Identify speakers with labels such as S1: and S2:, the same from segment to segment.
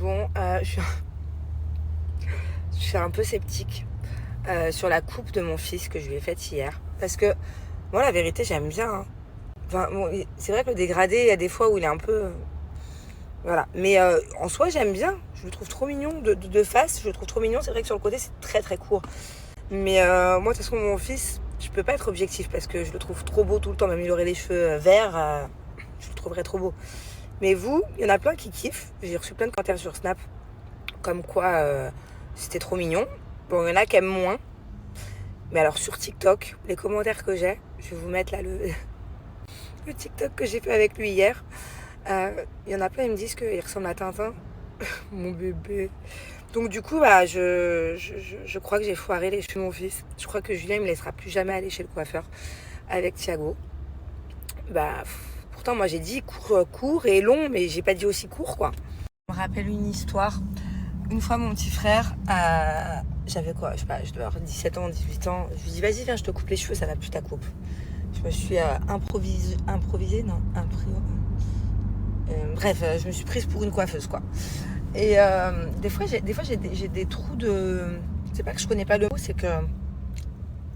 S1: Bon, je suis un peu sceptique sur la coupe de mon fils que je lui ai faite hier. Parce que moi, la vérité, j'aime bien. Hein. Enfin, bon, c'est vrai que le dégradé, il y a des fois où il est un peu... voilà. Mais en soi, j'aime bien. Je le trouve trop mignon de face. Je le trouve trop mignon. C'est vrai que sur le côté, c'est très très court. Mais moi, de toute façon, mon fils, je peux pas être objectif parce que je le trouve trop beau tout le temps. Même il aurait les cheveux verts, je le trouverais trop beau. Mais vous, il y en a plein qui kiffent. J'ai reçu plein de commentaires sur Snap. Comme quoi c'était trop mignon. Bon, il y en a qui aiment moins. Mais alors sur TikTok, les commentaires que j'ai, je vais vous mettre là le TikTok que j'ai fait avec lui hier. Il y en a plein, ils me disent qu'il ressemble à Tintin. Mon bébé. Donc du coup, bah, je crois que j'ai foiré les cheveux de mon fils. Je crois que Julien ne me laissera plus jamais aller chez le coiffeur avec Thiago. Bah, pourtant, moi j'ai dit court et long, mais j'ai pas dit aussi court, quoi. Je me rappelle une histoire. Une fois, mon petit frère, j'avais quoi, je sais pas, je devais avoir 17 ans, 18 ans. Je lui dis, vas-y, viens, je te coupe les cheveux, ça va plus ta coupe. Je me suis improvisée, non, bref, je me suis prise pour une coiffeuse, quoi. Et des fois, j'ai des trous de... C'est pas que je connais pas le mot, c'est que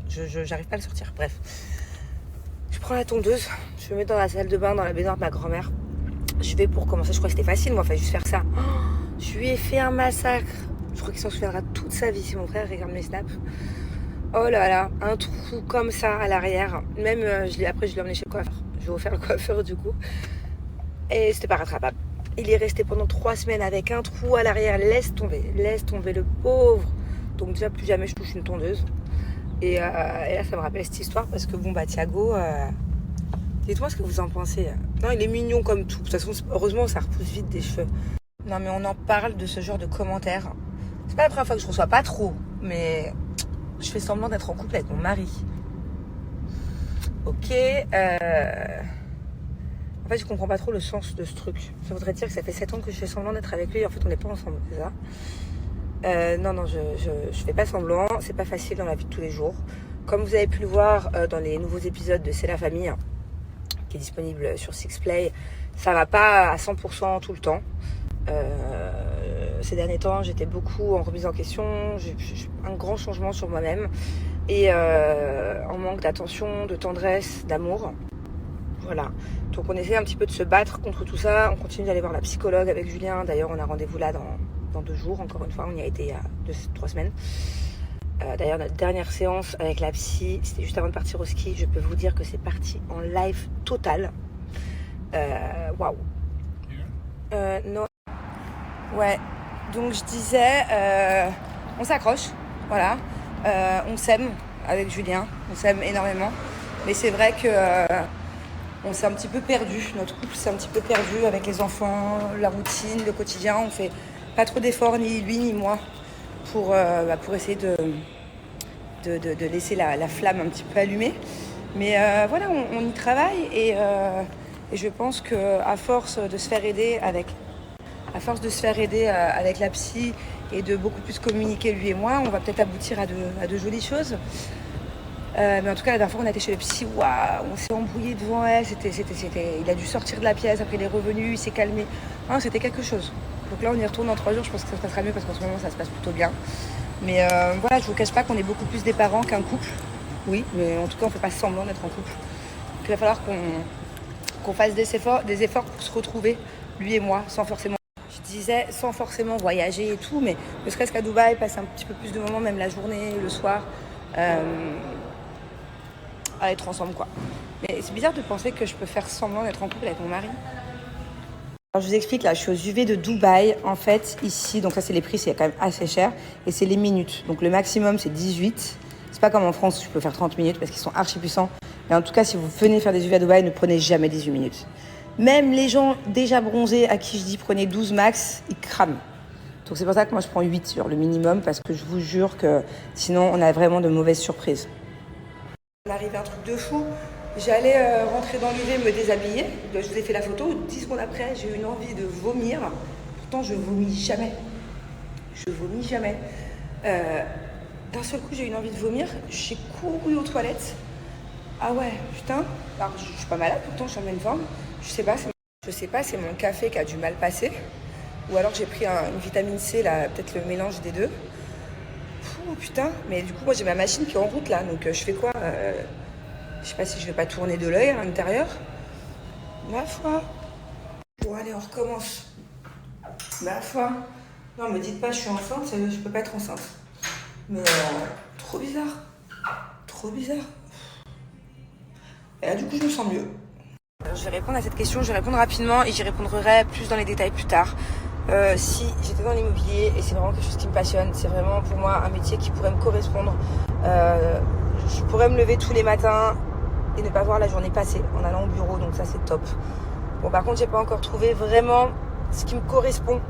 S1: j'arrive pas à le sortir. Bref. Je prends la tondeuse, je me mets dans la salle de bain, dans la baignoire de ma grand-mère. Je vais pour commencer, je crois que c'était facile, moi, il fallait juste faire ça. Oh, je lui ai fait un massacre. Je crois qu'il s'en souviendra toute sa vie si mon frère regarde mes snaps. Oh là là, un trou comme ça à l'arrière. Même, après, je l'ai emmené chez le coiffeur. Je vais refaire le coiffeur du coup. Et c'était pas rattrapable. Il est resté pendant 3 semaines avec un trou à l'arrière. Laisse tomber le pauvre. Donc déjà, plus jamais je touche une tondeuse. Et là, ça me rappelle cette histoire parce que bon, bah, Thiago, dites-moi ce que vous en pensez. Non, il est mignon comme tout. De toute façon, heureusement, ça repousse vite des cheveux. Non, mais on en parle de ce genre de commentaires. C'est pas la première fois que je reçois, pas trop, mais je fais semblant d'être en couple avec mon mari. Ok. En fait, je comprends pas trop le sens de ce truc. Ça voudrait dire que ça fait 7 ans que je fais semblant d'être avec lui. En fait, on n'est pas ensemble, c'est ça. Non, je fais pas semblant. C'est pas facile dans la vie de tous les jours. Comme vous avez pu le voir dans les nouveaux épisodes de C'est la famille, qui est disponible sur Sixplay, ça va pas à 100% tout le temps. Ces derniers temps, j'étais beaucoup en remise en question. J'ai un grand changement sur moi-même et en manque d'attention, de tendresse, d'amour. Voilà. Donc on essaie un petit peu de se battre contre tout ça. On continue d'aller voir la psychologue avec Julien. D'ailleurs, on a rendez-vous là dans 2 jours. Encore une fois, on y a été il y a 3 semaines. D'ailleurs, notre dernière séance avec la psy, c'était juste avant de partir au ski. Je peux vous dire que c'est parti en live total. Waouh. Non. Ouais. Donc je disais, on s'accroche. Voilà. On s'aime avec Julien. On s'aime énormément. Mais c'est vrai que on s'est un petit peu perdu. Notre couple s'est un petit peu perdu avec les enfants, la routine, le quotidien. On fait pas trop d'efforts, ni lui ni moi, pour essayer de laisser la flamme un petit peu allumée. Mais voilà, on y travaille et je pense qu'à force de se faire aider avec la psy et de beaucoup plus communiquer lui et moi, on va peut-être aboutir à de jolies choses. Mais en tout cas, la dernière fois qu'on a été chez le psy, waouh, on s'est embrouillé devant elle. Il a dû sortir de la pièce, après il est revenu, il s'est calmé. Non, c'était quelque chose. Donc là, on y retourne dans 3 jours, je pense que ça se passera mieux parce qu'en ce moment, ça se passe plutôt bien. Mais voilà, je vous cache pas qu'on est beaucoup plus des parents qu'un couple. Oui, mais en tout cas, on fait pas semblant d'être en couple. Donc il va falloir qu'on fasse des efforts pour se retrouver, lui et moi, sans forcément voyager et tout, mais ne serait-ce qu'à Dubaï, passer un petit peu plus de moments, même la journée, le soir, à être ensemble, quoi. Mais c'est bizarre de penser que je peux faire semblant d'être en couple avec mon mari. Alors je vous explique, là, je suis aux UV de Dubaï. En fait, ici, donc ça c'est les prix, c'est quand même assez cher, et c'est les minutes. Donc le maximum, c'est 18. C'est pas comme en France, je peux faire 30 minutes parce qu'ils sont archi puissants. Mais en tout cas, si vous venez faire des UV à Dubaï, ne prenez jamais 18 minutes. Même les gens déjà bronzés à qui je dis prenez 12 max, ils crament. Donc c'est pour ça que moi je prends 8 sur le minimum, parce que je vous jure que sinon on a vraiment de mauvaises surprises. Il m'arrive un truc de fou. J'allais rentrer dans l'UV, me déshabiller. Je vous ai fait la photo. 10 secondes après, j'ai eu une envie de vomir. Pourtant, je vomis jamais. D'un seul coup, j'ai eu une envie de vomir. J'ai couru aux toilettes. Ah ouais, putain. Alors, je suis pas malade, pourtant, je suis en pleine forme. Je sais pas, c'est mon café qui a du mal passé. Ou alors j'ai pris une vitamine C, là, peut-être le mélange des deux. Oh putain, mais du coup moi j'ai ma machine qui est en route là, donc je fais quoi je sais pas si je vais pas tourner de l'œil à l'intérieur. Ma foi. Bon allez, on recommence. Ma foi. Non, me dites pas je suis enceinte, je peux pas être enceinte. Mais trop bizarre. Trop bizarre. Et là du coup je me sens mieux. Alors, je vais répondre à cette question, je vais répondre rapidement et j'y répondrai plus dans les détails plus tard. Si j'étais dans l'immobilier et c'est vraiment quelque chose qui me passionne, c'est vraiment pour moi un métier qui pourrait me correspondre. Je pourrais me lever tous les matins et ne pas voir la journée passer en allant au bureau, donc ça c'est top. Bon, par contre j'ai pas encore trouvé vraiment ce qui me correspond.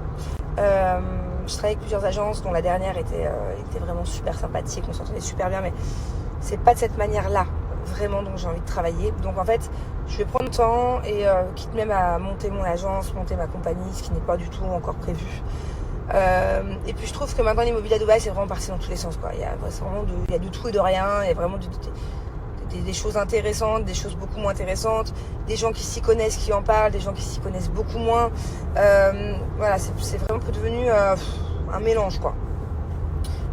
S1: Je travaille avec plusieurs agences dont la dernière était vraiment super sympathique, on s'entendait super bien, mais c'est pas de cette manière-là vraiment dont j'ai envie de travailler. Donc en fait je vais prendre le temps et quitte même à monter mon agence, monter ma compagnie, ce qui n'est pas du tout encore prévu. Et puis je trouve que maintenant l'immobilier à Dubaï c'est vraiment parti dans tous les sens quoi. Il y a de tout et de rien, il y a vraiment des choses intéressantes, des choses beaucoup moins intéressantes, des gens qui s'y connaissent qui en parlent, des gens qui s'y connaissent beaucoup moins. Voilà, c'est vraiment devenu un mélange quoi.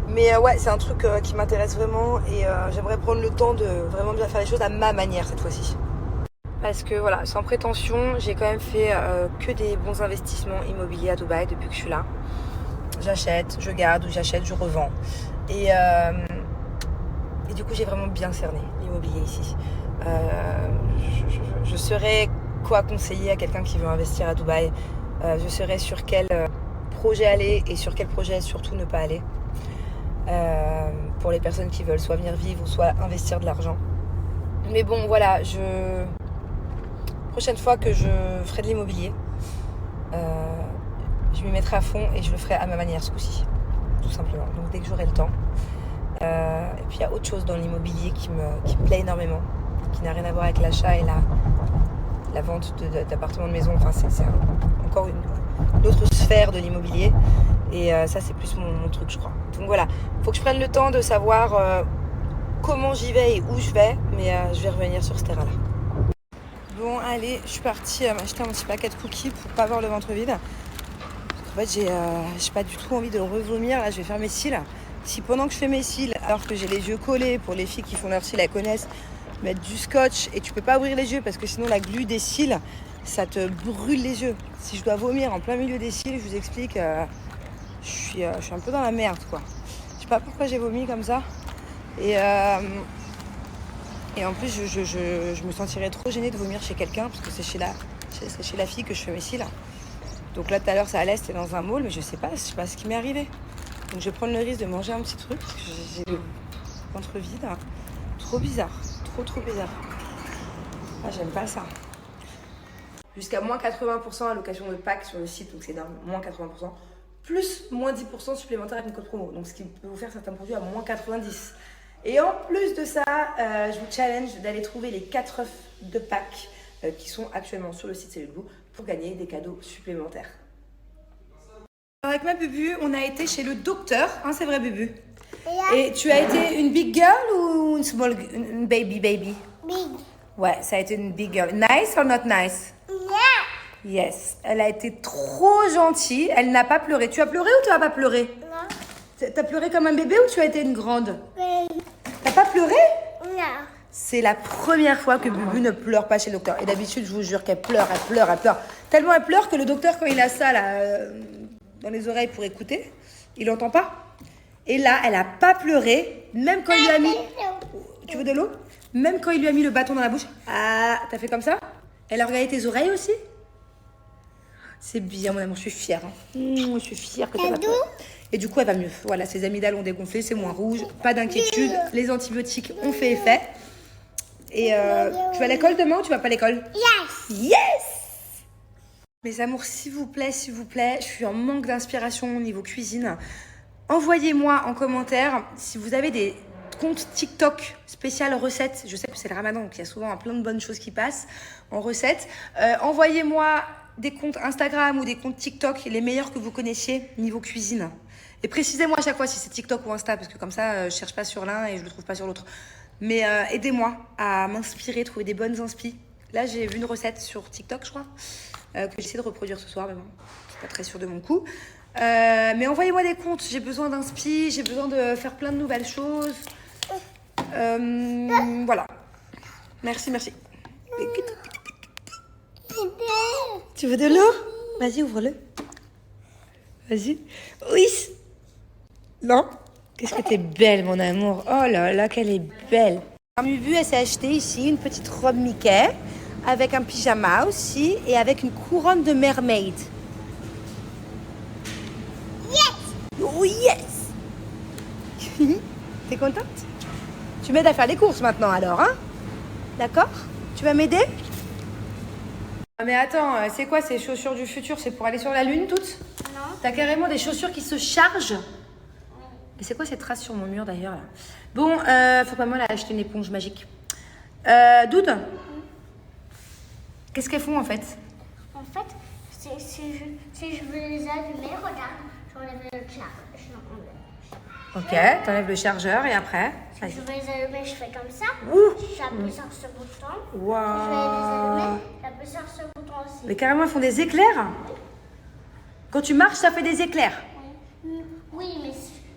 S1: Mais ouais, c'est un truc qui m'intéresse vraiment et j'aimerais prendre le temps de vraiment bien faire les choses à ma manière cette fois-ci. Parce que voilà, sans prétention, j'ai quand même fait que des bons investissements immobiliers à Dubaï depuis que je suis là. J'achète, je garde ou j'achète, je revends. Et du coup, j'ai vraiment bien cerné l'immobilier ici. Je saurais quoi conseiller à quelqu'un qui veut investir à Dubaï. Je saurais sur quel projet aller et sur quel projet surtout ne pas aller. Pour les personnes qui veulent soit venir vivre ou soit investir de l'argent. Mais bon, voilà, prochaine fois que je ferai de l'immobilier, je m'y mettrai à fond et je le ferai à ma manière ce coup-ci, tout simplement. Donc dès que j'aurai le temps. Et puis il y a autre chose dans l'immobilier qui me plaît énormément, qui n'a rien à voir avec l'achat et la vente d'appartements de maison. Enfin, c'est encore une autre sphère de l'immobilier. Et ça, c'est plus mon truc, je crois. Donc voilà, il faut que je prenne le temps de savoir comment j'y vais et où je vais. Mais je vais revenir sur ce terrain-là. Bon, allez, je suis partie m'acheter un petit paquet de cookies pour pas avoir le ventre vide. En fait, j'ai pas du tout envie de revomir. Là, je vais faire mes cils. Si pendant que je fais mes cils, alors que j'ai les yeux collés, pour les filles qui font leurs cils, elles connaissent, mettre du scotch et tu peux pas ouvrir les yeux parce que sinon la glu des cils, ça te brûle les yeux. Si je dois vomir en plein milieu des cils, je vous explique, je suis un peu dans la merde, quoi. Je sais pas pourquoi j'ai vomi comme ça. Et en plus, je me sentirais trop gênée de vomir chez quelqu'un parce que c'est chez la fille que je fais mes cils. Donc là, tout à l'heure, ça allait, c'était dans un mall, mais je sais pas ce qui m'est arrivé. Donc je vais prendre le risque de manger un petit truc parce que j'ai le ventre vide. Trop bizarre, trop bizarre. Ah, j'aime pas ça. Jusqu'à moins 80% à l'occasion de Pâques sur le site, donc c'est énorme, moins 80%. Plus moins 10% supplémentaire avec une code promo. Donc ce qui peut vous faire certains produits à moins 90. Et en plus de ça, je vous challenge d'aller trouver les 4 œufs de Pâques qui sont actuellement sur le site Cellule Blue pour gagner des cadeaux supplémentaires. Avec ma Bubu, on a été chez le docteur, hein, c'est vrai Bubu. Et tu as été une big girl ou une baby? Big. Ouais, ça a été une big girl. Nice or not nice? Yeah. Yes. Elle a été trop gentille. Elle n'a pas pleuré. Tu as pleuré ou tu n'as pas pleuré? Non. T'as pleuré comme un bébé ou tu as été une grande? Oui. T'as pas pleuré? Non. C'est la première fois que Bubu ne pleure pas chez le docteur. Et d'habitude, je vous jure qu'elle pleure. Tellement elle pleure que le docteur, quand il a ça là, dans les oreilles pour écouter, il n'entend pas. Et là, elle a pas pleuré, même quand il lui a mis... Tu veux de l'eau? Même quand il lui a mis le bâton dans la bouche. Ah, t'as fait comme ça? Elle a regardé tes oreilles aussi? C'est bien, mon amour, je suis fière. Hein. Je suis fière que t'as pas peur. Et du coup, elle va mieux. Voilà, ses amygdales ont dégonflé, c'est moins rouge, pas d'inquiétude. Les antibiotiques ont fait effet. Et tu vas à l'école demain ou tu vas pas à l'école? Yes! Mes amours, s'il vous plaît, je suis en manque d'inspiration au niveau cuisine. Envoyez-moi en commentaire si vous avez des comptes TikTok spécial recettes. Je sais que c'est le ramadan, donc il y a souvent plein de bonnes choses qui passent en recettes. Envoyez-moi des comptes Instagram ou des comptes TikTok, les meilleurs que vous connaissiez niveau cuisine. Et précisez-moi à chaque fois si c'est TikTok ou Insta, parce que comme ça, je cherche pas sur l'un et je le trouve pas sur l'autre. Mais aidez-moi à m'inspirer, trouver des bonnes inspi. Là, j'ai vu une recette sur TikTok, je crois, que j'essaie de reproduire ce soir, mais bon, suis pas très sûre de mon coup. Mais envoyez-moi des comptes. J'ai besoin d'inspi, j'ai besoin de faire plein de nouvelles choses. Voilà. Merci. Tu veux de l'eau? Vas-y, ouvre-le. Vas-y. Oui. Non? Qu'est-ce que t'es belle, mon amour. Oh là là, qu'elle est belle. Parmi vu, elle s'est acheté ici une petite robe Mickey avec un pyjama aussi et avec une couronne de mermaid. Yes! Oh yes! T'es contente? Tu m'aides à faire les courses maintenant alors, hein? D'accord? Tu vas m'aider? Ah mais attends, c'est quoi ces chaussures du futur? C'est pour aller sur la lune toutes?
S2: Non.
S1: T'as carrément des chaussures qui se chargent? Et c'est quoi cette trace sur mon mur d'ailleurs là? Bon, faut pas mal acheter une éponge magique. Doud, qu'est-ce qu'elles font en fait?
S2: En fait, si je veux les allumer, regarde, j'enlève le charge.
S1: Ok, t'enlèves le chargeur et après?
S2: Si je veux les allumer, je fais comme ça.
S1: Ouh.
S2: J'appuie sur ce bouton.
S1: Wow.
S2: Si je veux les allumer, j'appuie sur ce bouton aussi.
S1: Mais carrément, elles font des éclairs? Quand tu marches, ça fait des éclairs?
S2: Oui, mais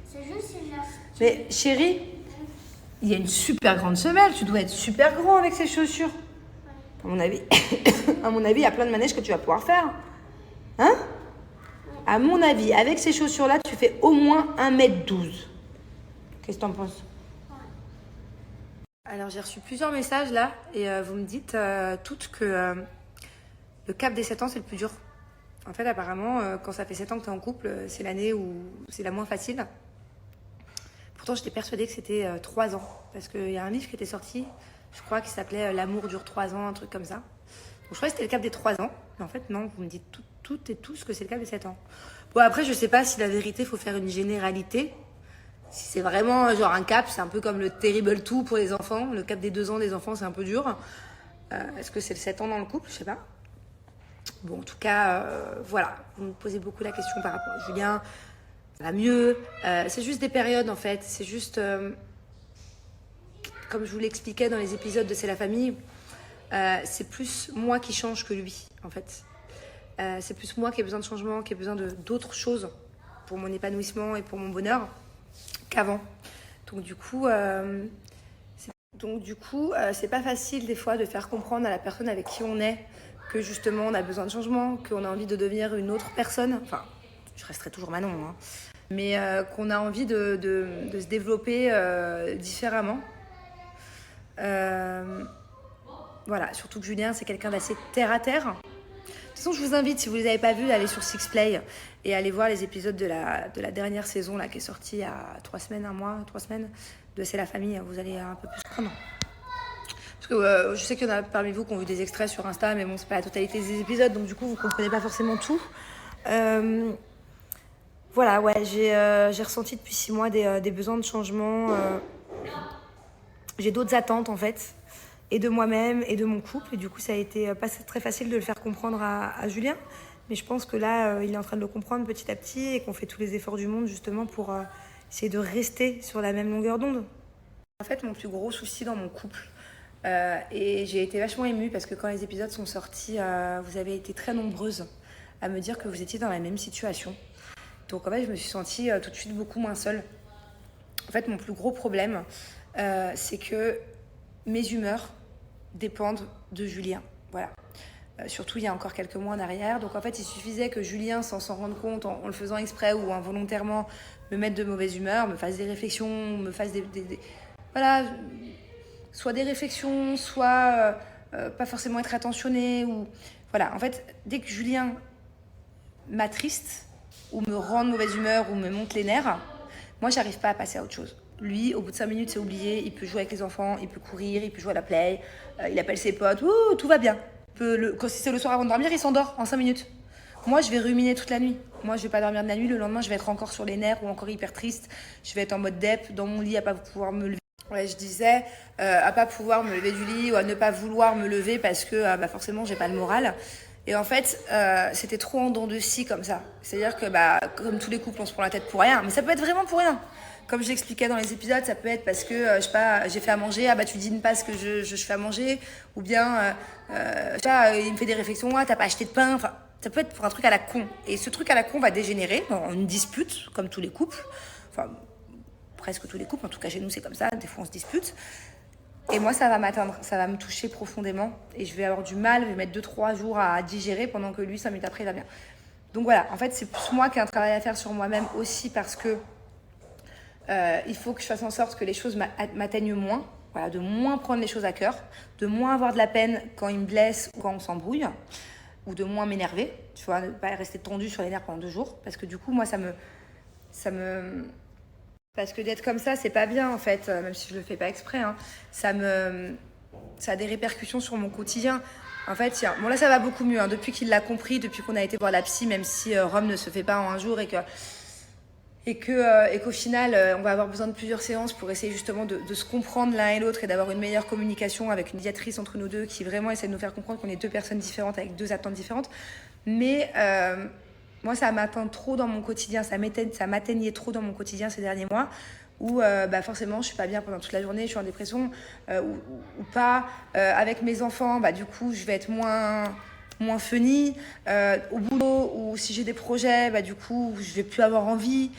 S2: c'est juste si j'ai...
S1: Mais chérie, il y a une super grande semelle, tu dois être super grand avec ces chaussures. À mon avis, il y a plein de manèges que tu vas pouvoir faire. Hein? À mon avis, avec ces chaussures-là, tu fais au moins 1m12. Qu'est-ce que t'en penses? Alors, j'ai reçu plusieurs messages là, et vous me dites toutes que le cap des 7 ans, c'est le plus dur. En fait, apparemment, quand ça fait 7 ans que tu es en couple, c'est l'année où c'est la moins facile. Pourtant, j'étais persuadée que c'était 3 ans. Parce qu'il y a un livre qui était sorti, je crois, qui s'appelait L'amour dure 3 ans, un truc comme ça. Donc, je croyais que c'était le cap des 3 ans. Mais en fait, non, vous me dites toutes et tous que c'est le cap des 7 ans. Bon, après, je sais pas si la vérité, il faut faire une généralité. Si c'est vraiment genre un cap, c'est un peu comme le Terrible 2 pour les enfants. Le cap des 2 ans des enfants, c'est un peu dur. Est-ce que c'est le 7 ans dans le couple? Je sais pas. Bon, en tout cas, voilà. Vous me posez beaucoup la question par rapport à Julien. Ça va mieux. C'est juste des périodes, en fait. C'est juste... comme je vous l'expliquais dans les épisodes de C'est la famille, c'est plus moi qui change que lui, en fait. C'est plus moi qui ai besoin de changement, qui ai besoin d'autres choses pour mon épanouissement et pour mon bonheur qu'avant. Donc du coup, c'est pas facile des fois de faire comprendre à la personne avec qui on est que justement on a besoin de changement, qu'on a envie de devenir une autre personne. Enfin, je resterai toujours Manon, hein. Mais qu'on a envie de se développer différemment. Voilà, surtout que Julien, c'est quelqu'un d'assez terre à terre. De toute façon, je vous invite, si vous ne les avez pas vus, d'aller sur Sixplay et aller voir les épisodes de la dernière saison là, qui est sortie il y a 3 semaines, 3 semaines, de C'est la famille. Vous allez un peu plus comprendre. Parce que je sais qu'il y en a parmi vous qui ont vu des extraits sur Insta, mais bon, c'est pas la totalité des épisodes, donc du coup, vous ne comprenez pas forcément tout. Voilà, ouais, j'ai ressenti depuis 6 mois des besoins de changement. J'ai d'autres attentes, en fait, et de moi-même et de mon couple. Et du coup, ça a été pas très facile de le faire comprendre à Julien. Mais je pense que là, il est en train de le comprendre petit à petit et qu'on fait tous les efforts du monde, justement, pour essayer de rester sur la même longueur d'onde. En fait, mon plus gros souci dans mon couple, et j'ai été vachement émue parce que quand les épisodes sont sortis, vous avez été très nombreuses à me dire que vous étiez dans la même situation. Donc en fait, je me suis sentie tout de suite beaucoup moins seule. En fait, mon plus gros problème, c'est que mes humeurs dépendent de Julien. Voilà. Surtout il y a encore quelques mois en arrière. Donc en fait, il suffisait que Julien, sans s'en rendre compte, en le faisant exprès ou involontairement, me mette de mauvaise humeur, me fasse des réflexions, me fasse voilà, soit des réflexions, soit pas forcément être attentionné. Ou... Voilà, en fait, dès que Julien m'attriste, ou me rend de mauvaise humeur, ou me monte les nerfs, moi, j'arrive pas à passer à autre chose. Lui, au bout de 5 minutes, c'est oublié. Il peut jouer avec les enfants, il peut courir, il peut jouer à la play, il appelle ses potes, ouh, tout va bien. Quand c'est le soir avant de dormir, il s'endort en 5 minutes. Moi, je vais ruminer toute la nuit. Moi, je vais pas dormir de la nuit. Le lendemain, je vais être encore sur les nerfs ou encore hyper triste. Je vais être en mode dep, dans mon lit, à pas pouvoir me lever. Ouais, je disais, à pas pouvoir me lever du lit ou à ne pas vouloir me lever parce que forcément, j'ai pas le moral. Et en fait, c'était trop en dents de scie comme ça. C'est-à-dire que, comme tous les couples, on se prend la tête pour rien. Mais ça peut être vraiment pour rien. Comme je l'expliquais dans les épisodes, ça peut être parce que, je sais pas, j'ai fait à manger, tu dînes pas ce que je fais à manger. Ou bien, il me fait des réflexions, t'as pas acheté de pain. Enfin, Ça peut être pour un truc à la con. Et ce truc à la con va dégénérer en une dispute, comme tous les couples. Enfin, presque tous les couples. En tout cas, chez nous, c'est comme ça. Des fois, on se dispute. Et moi, ça va m'atteindre. Ça va me toucher profondément. Et je vais avoir du mal. Je vais mettre 2-3 jours à digérer pendant que lui, 5 minutes après, il va bien. Donc voilà. En fait, c'est plus moi qui ai un travail à faire sur moi-même aussi parce que il faut que je fasse en sorte que les choses m'atteignent moins. Voilà, de moins prendre les choses à cœur. De moins avoir de la peine quand il me blesse ou quand on s'embrouille. Ou de moins m'énerver, tu vois, ne pas rester tendu sur les nerfs pendant 2 jours. Parce que du coup, moi, parce que d'être comme ça, c'est pas bien, en fait, même si je le fais pas exprès. Hein. Ça a des répercussions sur mon quotidien. En fait, bon là, ça va beaucoup mieux. Hein. Depuis qu'il l'a compris, depuis qu'on a été voir la psy, même si Rome ne se fait pas en un jour et qu'au final, on va avoir besoin de plusieurs séances pour essayer justement de se comprendre l'un et l'autre et d'avoir une meilleure communication avec une médiatrice entre nous deux qui vraiment essaie de nous faire comprendre qu'on est 2 personnes différentes avec 2 attentes différentes. Mais moi, ça m'atteint trop dans mon quotidien, ça m'atteignait trop dans mon quotidien ces derniers mois où forcément, je suis pas bien pendant toute la journée, je suis en dépression ou pas. Avec mes enfants, du coup, je vais être moins funny. Au boulot, ou si j'ai des projets, du coup, je vais plus avoir envie.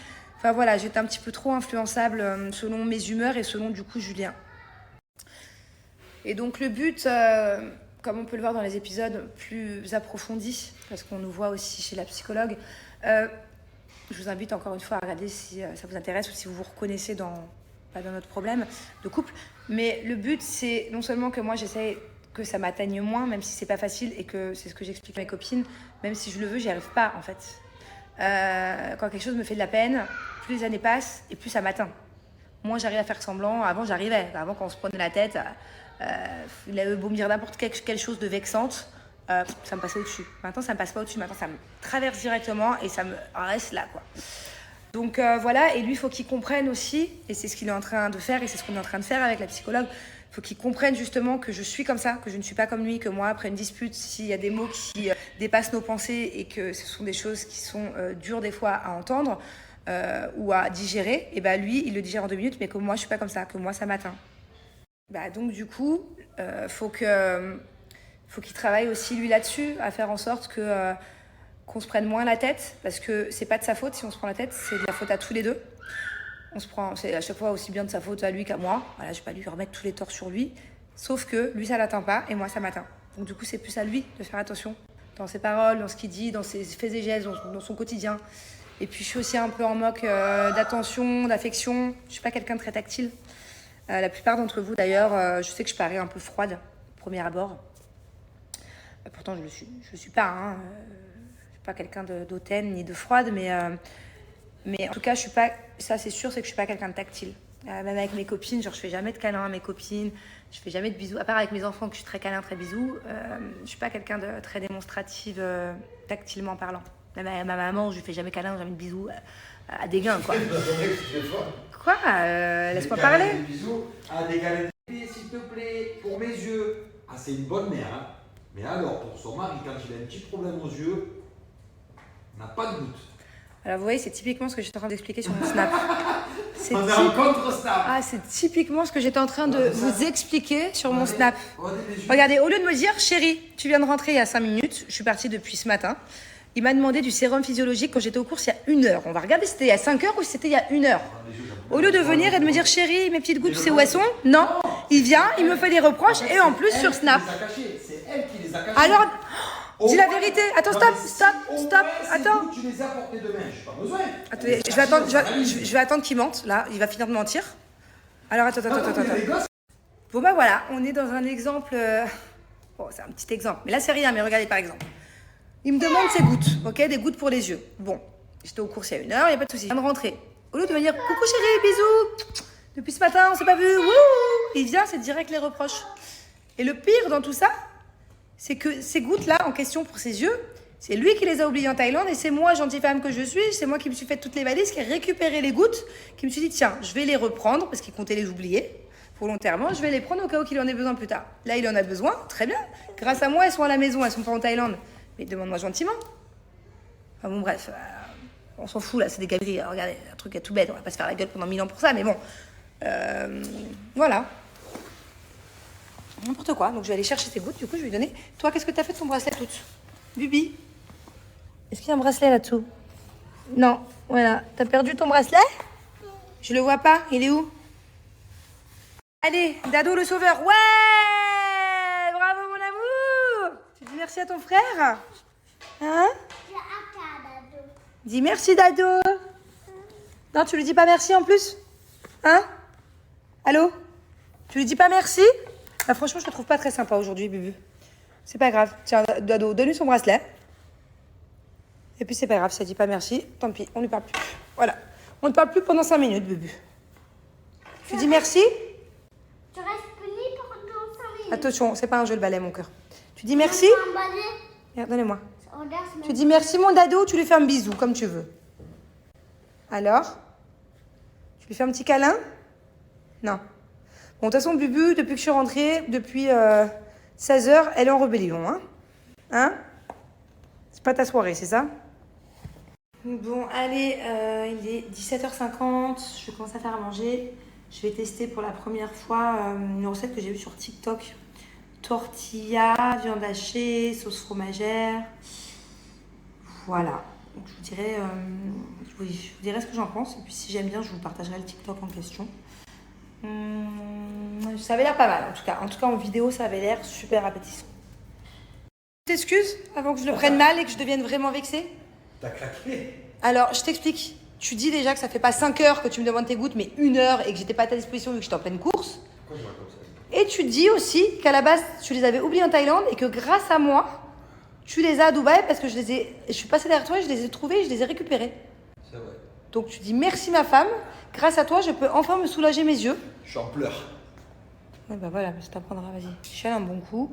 S1: Enfin voilà, j'étais un petit peu trop influençable selon mes humeurs et selon du coup Julien. Et donc le but, comme on peut le voir dans les épisodes plus approfondis, parce qu'on nous voit aussi chez la psychologue, je vous invite encore une fois à regarder si ça vous intéresse ou si vous vous reconnaissez dans notre problème de couple. Mais le but, c'est non seulement que moi j'essaie que ça m'atteigne moins, même si c'est pas facile et que c'est ce que j'explique à mes copines, même si je le veux, j'y arrive pas en fait. Quand quelque chose me fait de la peine, plus les années passent et plus ça m'atteint. Moi, j'arrive à faire semblant. Avant, j'arrivais. Avant, quand on se prenait la tête, il avait beau me dire n'importe quelle chose de vexante, ça me passait au-dessus. Maintenant, ça me passe pas au-dessus. Maintenant, ça me traverse directement et ça me reste là, quoi. Donc voilà, et lui, il faut qu'il comprenne aussi, et c'est ce qu'il est en train de faire, et c'est ce qu'on est en train de faire avec la psychologue, il faut qu'il comprenne justement que je suis comme ça, que je ne suis pas comme lui, que moi, après une dispute, s'il y a des mots qui dépassent nos pensées et que ce sont des choses qui sont dures des fois à entendre ou à digérer, et lui, il le digère en 2 minutes, mais que moi, je suis pas comme ça, que moi, ça m'atteint. Donc du coup, faut qu'il travaille aussi lui là-dessus, à faire en sorte qu'on se prenne moins la tête, parce que c'est pas de sa faute si on se prend la tête, c'est de la faute à tous les deux. C'est à chaque fois aussi bien de sa faute à lui qu'à moi. Voilà, je vais pas lui remettre tous les torts sur lui. Sauf que lui, ça l'atteint pas et moi, ça m'atteint. Donc du coup, c'est plus à lui de faire attention dans ses paroles, dans ce qu'il dit, dans ses faits et gestes, dans son quotidien. Et puis, je suis aussi un peu en manque d'attention, d'affection. Je suis pas quelqu'un de très tactile. La plupart d'entre vous, d'ailleurs, je sais que je parais un peu froide, au premier abord. Pourtant, je le suis. Je le suis pas. Hein. Je suis pas quelqu'un d'hautaine ni de froide, mais en tout cas, je suis pas. Ça, c'est sûr, c'est que je suis pas quelqu'un de tactile. Même avec mes copines, genre, je fais jamais de câlins à mes copines, je fais jamais de bisous. À part avec mes enfants, que je suis très câlin, très bisous. Je suis pas quelqu'un de très démonstrative, tactilement parlant. Même à ma maman, je lui fais jamais câlin, jamais de bisous à des gains, quoi. Quoi laisse-moi parler.
S3: Des bisous à des câlins. S'il te plaît, pour mes yeux. Ah, c'est une bonne mère, hein. Mais alors, pour son mari, quand il a un petit problème aux yeux, on n'a pas de goutte.
S1: Alors vous voyez, c'est typiquement ce que j'étais en train d'expliquer sur mon Snap.
S3: On est en contre-Snap.
S1: Ah, c'est typiquement ce que j'étais en train de vous expliquer sur mon Snap. Regardez, au lieu de me dire, chérie, tu viens de rentrer il y a 5 minutes, je suis partie depuis ce matin. Il m'a demandé du sérum physiologique quand j'étais aux courses il y a 1 heure. On va regarder si c'était il y a 5 heures ou si c'était il y a 1 heure. Au lieu de venir et de me dire, chérie, mes petites gouttes, c'est où elles sont? Non, il vient, il me fait des reproches et en plus sur Snap.
S3: C'est elle qui les a cachés.
S1: Alors, dis la vérité. Attends, stop. Attends.
S3: Tu les as portés demain, j'ai pas besoin.
S1: Attendez, je vais attendre qu'il mente. Là, il va finir de mentir. Alors, attends. Bon, voilà, on est dans un exemple. Bon, c'est un petit exemple. Mais là, c'est rien, mais regardez par exemple. Il me demande ses gouttes, ok? Des gouttes pour les yeux. Bon, j'étais aux courses il y a 1 heure, il n'y a pas de souci. Je viens de rentrer. Au lieu de me dire, coucou chérie, bisous. Depuis ce matin, on s'est pas vu. Wouh! Il vient, c'est direct les reproches. Et le pire dans tout ça, c'est que ces gouttes-là, en question pour ses yeux, c'est lui qui les a oubliées en Thaïlande et c'est moi, gentille femme que je suis, c'est moi qui me suis fait toutes les valises, qui ai récupéré les gouttes, qui me suis dit, tiens, je vais les reprendre parce qu'il comptait les oublier volontairement, je vais les prendre au cas où il en ait besoin plus tard. Là, il en a besoin, très bien. Grâce à moi, elles sont à la maison, elles sont pas en Thaïlande. Mais demande-moi gentiment. Enfin bon, bref, on s'en fout là, c'est des galeries. Regardez, un truc à tout bête, on va pas se faire la gueule pendant 1000 ans pour ça, mais bon. Voilà. N'importe quoi. Donc je vais aller chercher ses gouttes, du coup je vais lui donner. Toi, qu'est-ce que t'as fait de son bracelet toute Bubi? Est-ce qu'il y a un bracelet là-dessous? Non, voilà. T'as perdu ton bracelet? Je le vois pas. Il est où? Allez, Dado le sauveur. Ouais! Bravo mon amour! Tu dis merci à ton frère? Hein?
S2: J'ai hâte à Dado.
S1: Dis merci Dado. Non, tu lui dis pas merci en plus? Hein? Allô? Tu lui dis pas merci? Bah, franchement, je te trouve pas très sympa aujourd'hui, Bubu. C'est pas grave. Tiens, Dado, donne-lui son bracelet. Et puis c'est pas grave, ça dit pas merci. Tant pis, on lui parle plus. Voilà. On ne parle plus pendant 5 minutes, Bubu. Tu dis merci?
S2: Tu restes puni pendant 5 minutes.
S1: Attention, c'est pas un jeu le balai, mon cœur. Tu dis merci?
S2: Un balai.
S1: Regarde, donnez-moi.
S2: Regarde,
S1: Tu dis merci, mon Dado, ou tu lui fais un bisou, comme tu veux. Alors? Tu lui fais un petit câlin? Non. Bon, de toute façon, Bubu, depuis que je suis rentrée, depuis 16h, elle est en rébellion, hein? Hein? C'est pas ta soirée, c'est ça? Bon, allez, il est 17h50, je commence à faire à manger. Je vais tester pour la première fois une recette que j'ai vue sur TikTok. Tortilla, viande hachée, sauce fromagère. Voilà. Donc je vous dirai ce que j'en pense. Et puis si j'aime bien, je vous partagerai le TikTok en question. Ça avait l'air pas mal en tout cas. En tout cas en vidéo, ça avait l'air super appétissant. T'excuses avant que je le prenne mal et que je devienne vraiment vexée?
S3: T'as craqué?
S1: Alors, je t'explique. Tu dis déjà que ça fait pas 5 heures que tu me demandes tes gouttes, mais 1 heure et que j'étais pas à ta disposition vu que j'étais en pleine course.
S3: Pourquoi je vois comme ça?
S1: Et tu dis aussi qu'à la base, tu les avais oubliés en Thaïlande et que grâce à moi, tu les as à Dubaï parce que je suis passée derrière toi et je les ai trouvés et je les ai récupérés.
S3: C'est vrai.
S1: Donc tu dis merci ma femme, grâce à toi, je peux enfin me soulager mes yeux.
S3: Je suis en pleurs.
S1: Ouais, bah voilà, ça t'apprendra, vas-y. Je suis allée un bon coup.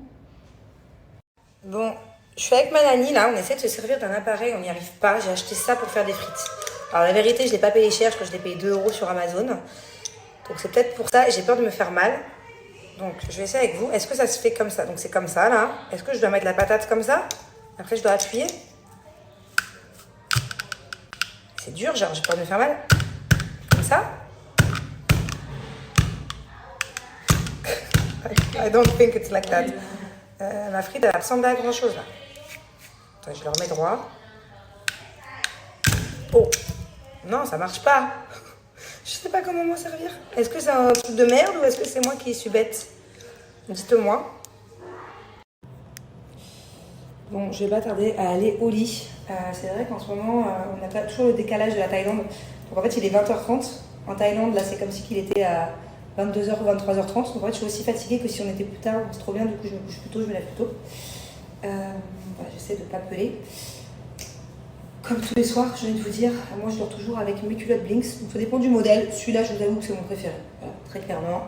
S1: Bon, je suis avec ma nanny là, on essaie de se servir d'un appareil, on n'y arrive pas. J'ai acheté ça pour faire des frites. Alors la vérité, je ne l'ai pas payé cher parce que je l'ai payé 2 € sur Amazon. Donc c'est peut-être pour ça et j'ai peur de me faire mal. Donc je vais essayer avec vous. Est-ce que ça se fait comme ça? Donc c'est comme ça là. Est-ce que je dois mettre la patate comme ça? Après je dois appuyer. C'est dur, genre j'ai peur de me faire mal. Comme ça. I don't think it's like that. Ma frite, elle ressemble à grand chose là. Attends, je le remets droit. Oh, non, ça marche pas. Je sais pas comment m'en servir. Est-ce que c'est un truc de merde ou est-ce que c'est moi qui suis bête? Dites-moi. Bon, je vais pas tarder à aller au lit. C'est vrai qu'en ce moment, on n'a pas toujours le décalage de la Thaïlande. Donc en fait, il est 20h30. En Thaïlande, là, c'est comme si qu'il était à 22h ou 23h30. Donc en fait, je suis aussi fatiguée que si on était plus tard. C'est trop bien, du coup, je me couche plus tôt, je me lève plus tôt. J'essaie de pas peler. Comme tous les soirs, j'ai envie de vous dire, moi je dors toujours avec mes culottes Blinks. Donc ça dépend du modèle. Celui-là, je vous avoue que c'est mon préféré. Voilà, très clairement.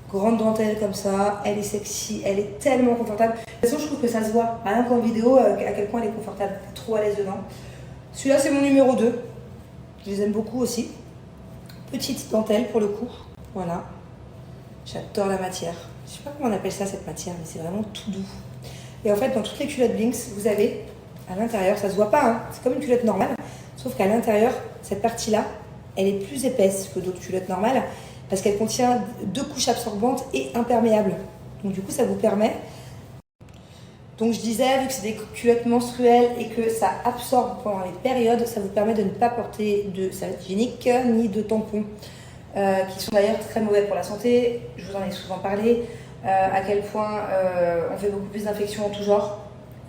S1: Grande dentelle comme ça, elle est sexy, elle est tellement confortable. De toute façon, je trouve que ça se voit, rien qu'en vidéo, à quel point elle est confortable. Trop à l'aise dedans. Celui-là, c'est mon numéro 2. Je les aime beaucoup aussi. Petite dentelle pour le coup. Voilà. J'adore la matière. Je sais pas comment on appelle ça, cette matière, mais c'est vraiment tout doux. Et en fait, dans toutes les culottes Blinks, vous avez à l'intérieur, ça se voit pas, hein, c'est comme une culotte normale, sauf qu'à l'intérieur, cette partie-là, elle est plus épaisse que d'autres culottes normales parce qu'elle contient 2 couches absorbantes et imperméables. Donc du coup, ça vous permet... Donc je disais, vu que c'est des culottes menstruelles et que ça absorbe pendant les périodes, ça vous permet de ne pas porter de serviette hygiénique ni de tampons, qui sont d'ailleurs très mauvais pour la santé. Je vous en ai souvent parlé, à quel point on fait beaucoup plus d'infections en tout genre.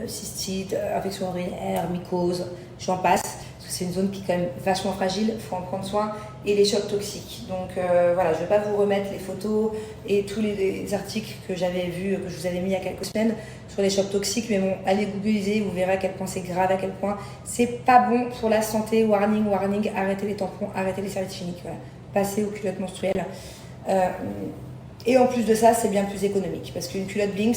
S1: Cystite, infection urinaire, mycose, j'en passe, parce que c'est une zone qui est quand même vachement fragile, il faut en prendre soin, et les chocs toxiques. Donc voilà, je ne vais pas vous remettre les photos et tous les articles que j'avais vus, que je vous avais mis il y a quelques semaines sur les chocs toxiques, mais bon, allez googliser, vous verrez à quel point c'est grave, à quel point c'est pas bon pour la santé. Warning, warning, arrêtez les tampons, arrêtez les serviettes hygiéniques, voilà. Passez aux culottes menstruelles. Et en plus de ça, c'est bien plus économique, parce qu'une culotte Blinks,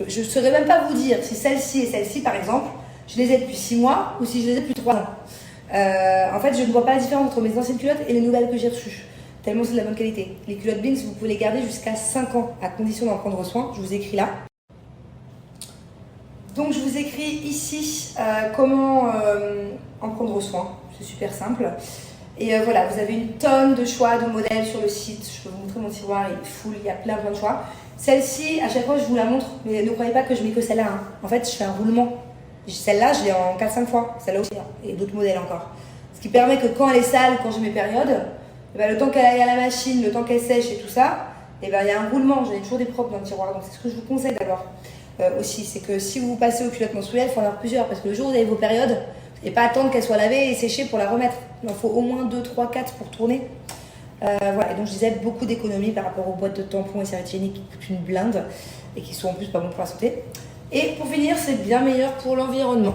S1: je ne saurais même pas vous dire si celle-ci et celle-ci, par exemple, je les ai depuis 6 mois ou si je les ai depuis 3 ans. En fait, je ne vois pas la différence entre mes anciennes culottes et les nouvelles que j'ai reçues, tellement c'est de la bonne qualité. Les culottes Blinks, vous pouvez les garder jusqu'à 5 ans, à condition d'en prendre soin. Je vous écris là. Donc, je vous écris ici comment en prendre soin. C'est super simple. Et voilà, vous avez une tonne de choix de modèles sur le site. Je peux vous montrer mon tiroir, il est full, il y a plein de choix. Celle-ci, à chaque fois, je vous la montre, mais ne croyez pas que je mets que celle-là. Hein. En fait, je fais un roulement. Celle-là, je l'ai en 4-5 fois, celle-là aussi, hein, et d'autres modèles encore. Ce qui permet que quand elle est sale, quand j'ai mes périodes, et ben, le temps qu'elle aille à la machine, le temps qu'elle sèche et tout ça, et ben, il y a un roulement, j'en ai toujours des propres dans le tiroir. Donc c'est ce que je vous conseille d'avoir aussi, c'est que si vous passez aux culottes menstruelles, il faut en avoir plusieurs, parce que le jour où vous avez vos périodes, vous n'allez pas attendre qu'elles soient lavées et séchées pour la remettre. Il en faut au moins 2, 3, 4 pour tourner. Voilà, et donc je disais beaucoup d'économies par rapport aux boîtes de tampons et serviettes hygiéniques qui coûtent une blinde et qui sont en plus pas bons pour la santé. Et pour finir, c'est bien meilleur pour l'environnement.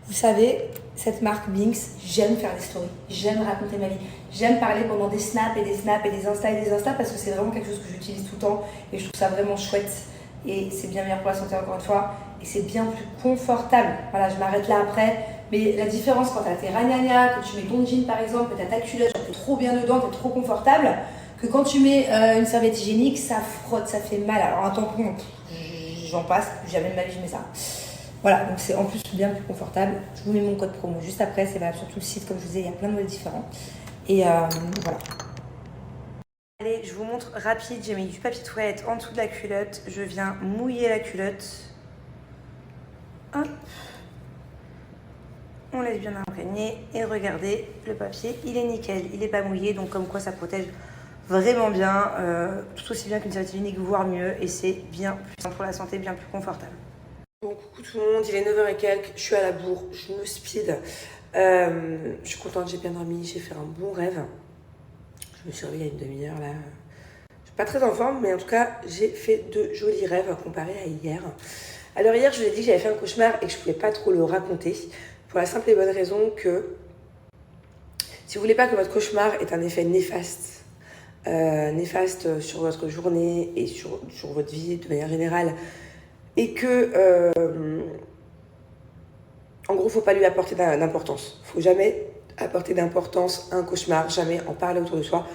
S1: Vous savez, cette marque Binks, j'aime faire des stories, j'aime raconter ma vie, j'aime parler pendant des snaps et des snaps et des instas parce que c'est vraiment quelque chose que j'utilise tout le temps et je trouve ça vraiment chouette et c'est bien meilleur pour la santé encore une fois et c'est bien plus confortable. Voilà, je m'arrête là après, mais la différence quand t'as tes ragnagnas, quand tu mets ton jean par exemple, que t'as ta culotte, genre t'es trop bien dedans, t'es trop confortable, que quand tu mets une serviette hygiénique, ça frotte, ça fait mal. Alors un tampon, j'en passe, jamais de ma vie je mets ça. Voilà, donc c'est en plus bien plus confortable. Je vous mets mon code promo juste après, c'est valable sur tout le site, comme je vous disais, il y a plein de modèles différents. Et voilà. Allez, je vous montre rapide, j'ai mis du papier toilette en dessous de la culotte. Je viens mouiller la culotte. Hop. On laisse bien imprégner et regardez, le papier, il est nickel, il n'est pas mouillé, donc comme quoi ça protège vraiment bien, tout aussi bien qu'une serviette hygiénique, voire mieux, et c'est bien plus simple pour la santé, bien plus confortable. Bon, coucou tout le monde, il est 9h et quelques, je suis à la bourre, je me speed. Je suis contente, j'ai bien dormi, j'ai fait un bon rêve. Je me suis réveillée il y a une demi-heure là. Je suis pas très en forme, mais en tout cas, j'ai fait de jolis rêves à comparer à hier. Alors hier, je vous ai dit que j'avais fait un cauchemar et que je pouvais pas trop le raconter. Pour la simple et bonne raison que si vous voulez pas que votre cauchemar ait un effet néfaste, sur votre journée et sur votre vie de manière générale, et que, en gros, faut pas lui apporter d'importance. Faut jamais apporter d'importance à un cauchemar, jamais en parler autour de soi,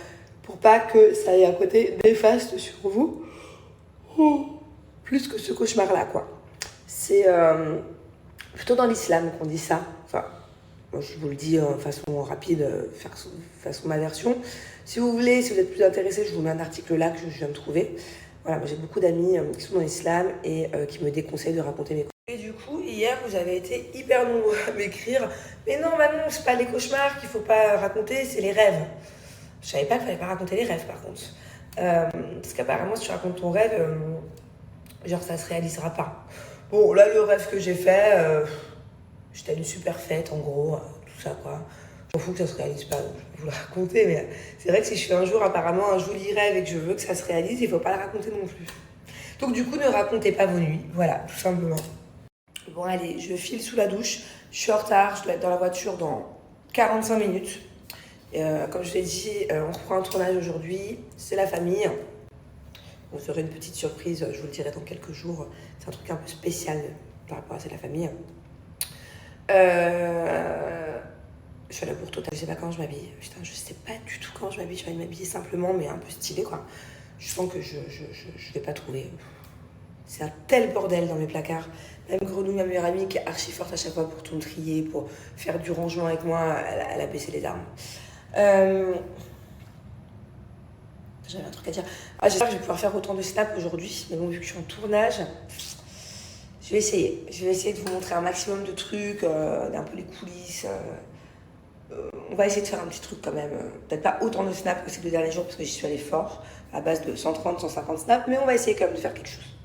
S1: pour pas que ça ait un côté néfaste sur vous, plus que ce cauchemar-là, quoi. C'est plutôt dans l'islam qu'on dit ça. Enfin, moi, je vous le dis de façon rapide, façon ma version. Si vous voulez, si vous êtes plus intéressé, je vous mets un article là que je viens de trouver. Voilà, moi j'ai beaucoup d'amis qui sont dans l'islam et qui me déconseillent de raconter mes cauchemars. Et du coup, hier, vous avez été hyper nombreux à m'écrire « Mais non, Manon, c'est pas les cauchemars qu'il faut pas raconter, c'est les rêves. » Je savais pas qu'il fallait pas raconter les rêves, par contre. Parce qu'apparemment, si tu racontes ton rêve, genre ça se réalisera pas. Bon, là, le rêve que j'ai fait, j'étais à une super fête, en gros, tout ça, quoi. J'en fous que ça se réalise pas, donc je vais vous le raconter, mais c'est vrai que si je fais un jour apparemment un joli rêve et que je veux que ça se réalise, il faut pas le raconter non plus. Donc du coup, ne racontez pas vos nuits, voilà, tout simplement. Bon allez, je file sous la douche, je suis en retard, je dois être dans la voiture dans 45 minutes. Comme je l'ai dit, on reprend un tournage aujourd'hui, c'est la famille. On ferait une petite surprise, je vous le dirai dans quelques jours, c'est un truc un peu spécial par rapport à c'est la famille. Je suis à la bourre totale, je sais pas quand je m'habille. Putain, je sais pas du tout quand je m'habille. Je vais m'habiller simplement, mais un peu stylé, quoi. Je sens que je vais pas trouver. C'est un tel bordel dans mes placards. Même Grenouille, ma meilleure amie, qui est archi forte à chaque fois pour tout me trier, pour faire du rangement avec moi, elle a baissé les armes. J'avais un truc à dire. J'espère que je vais pouvoir faire autant de snaps aujourd'hui. Mais bon, vu que je suis en tournage, je vais essayer. Je vais essayer de vous montrer un maximum de trucs, un peu les coulisses. On va essayer de faire un petit truc quand même. Peut-être pas autant de snaps que ces 2 derniers jours parce que j'y suis allée fort, à base de 130, 150 snaps, mais on va essayer quand même de faire quelque chose.